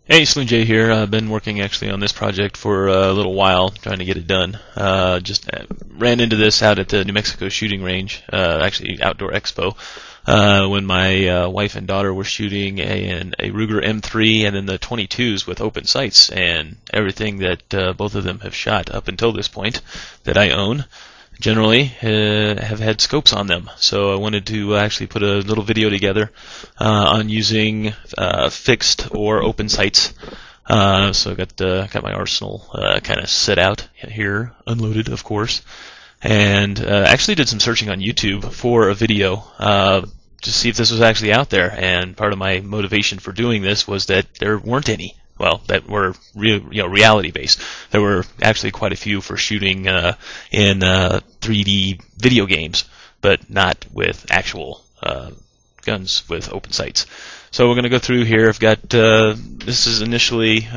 Hey, Slim J here. I've been working actually on this project for a little while, trying to get it done. Just ran into this out at the New Mexico shooting range, actually Outdoor Expo, when my wife and daughter were shooting a Ruger M3 and then the 22s with open sights, and everything that both of them have shot up until this point that I own generally have had scopes on them. So I wanted to actually put a little video together on using fixed or open sights. So I got my arsenal kind of set out here, unloaded of course, and actually did some searching on YouTube for a video to see if this was actually out there. And part of my motivation for doing this was that there weren't any. Well, that were reality based. There were actually quite a few for shooting in 3D video games, but not with actual guns with open sights. So we're going to go through here. I've got this is initially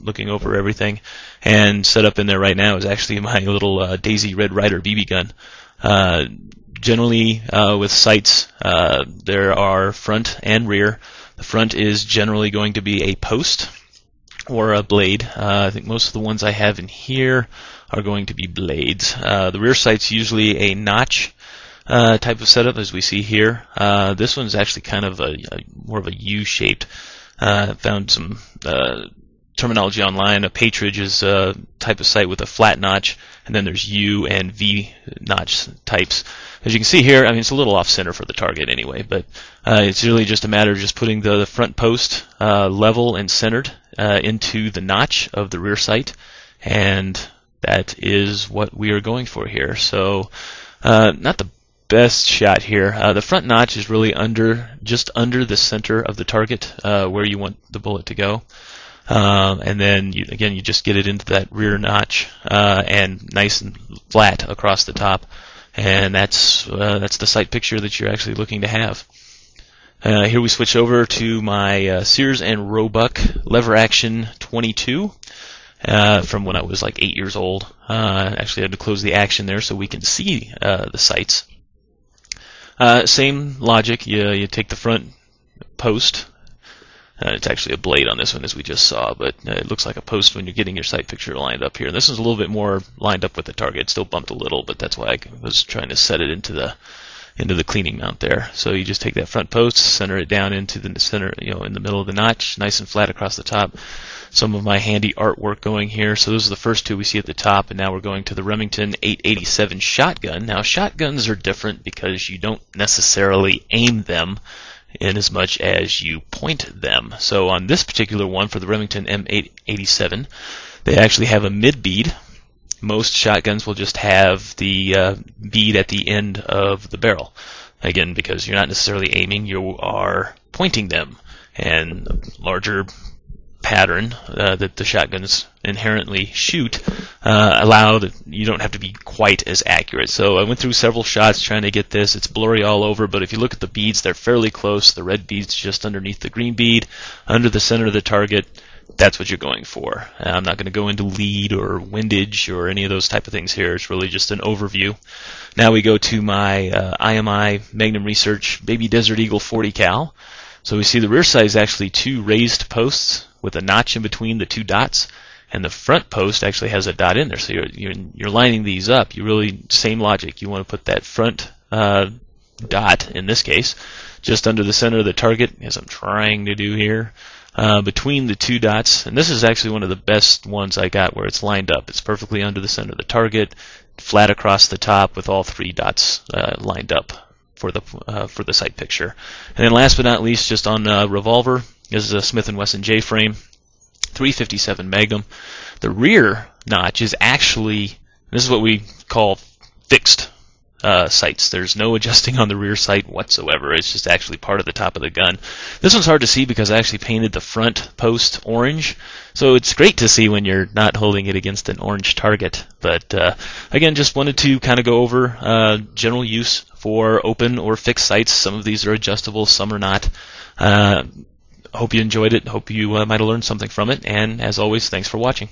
looking over everything, and set up in there right now is actually my little Daisy Red Ryder BB gun. Generally, with sights, there are front and rear. The front is generally going to be a post or a blade. I think most of the ones I have in here are going to be blades. The rear sight's usually a notch type of setup, as we see here. This one's actually kind of more of a U-shaped. Found some terminology online. A patridge is a type of sight with a flat notch, and then there's U and V notch types. As you can see here, I mean, it's a little off center for the target anyway, but it's really just a matter of just putting the front post level and centered into the notch of the rear sight, and that is what we are going for here. So not the best shot here. The front notch is really just under the center of the target where you want the bullet to go. And then you just get it into that rear notch and nice and flat across the top, and that's the sight picture that you're actually looking to have. Here we switch over to my Sears and Roebuck lever action 22 from when I was like 8 years old. Actually, I had to close the action there so we can see the sights. Same logic. You take the front post. It's actually a blade on this one, as we just saw, but it looks like a post when you're getting your sight picture lined up here. And this is a little bit more lined up with the target. It's still bumped a little, but that's why I was trying to set it into the cleaning mount there. So you just take that front post, center it down into the center, in the middle of the notch, nice and flat across the top. Some of my handy artwork going here. So those are the first two we see at the top, and now we're going to the Remington M887 shotgun. Now shotguns are different because you don't necessarily aim them in as much as you point them. So on this particular one, for the Remington M887, they actually have a mid bead. Most shotguns will just have the bead at the end of the barrel. Again, because you're not necessarily aiming, you are pointing them. And larger pattern that the shotguns inherently shoot allow that you don't have to be quite as accurate. So I went through several shots trying to get this. It's blurry all over, but if you look at the beads, they're fairly close. The red bead's just underneath the green bead, under the center of the target. That's what you're going for. I'm not going to go into lead or windage or any of those type of things here. It's really just an overview. Now we go to my IMI Magnum Research Baby Desert Eagle 40 cal. So we see the rear side is actually two raised posts with a notch in between the two dots, and the front post actually has a dot in there. So you're lining these up. You really, same logic. You want to put that front dot, in this case, just under the center of the target, as I'm trying to do here, between the two dots. And this is actually one of the best ones I got where it's lined up. It's perfectly under the center of the target, flat across the top with all three dots lined up for the sight picture. And then last but not least, just on revolver, is a Smith & Wesson J-Frame 357 Magnum. The rear notch is actually, this is what we call fixed sights. There's no adjusting on the rear sight whatsoever. It's just actually part of the top of the gun. This one's hard to see because I actually painted the front post orange, so it's great to see when you're not holding it against an orange target. But again, just wanted to kind of go over general use for open or fixed sights. Some of these are adjustable, some are not. Hope you enjoyed it. Hope you might have learned something from it. And as always, thanks for watching.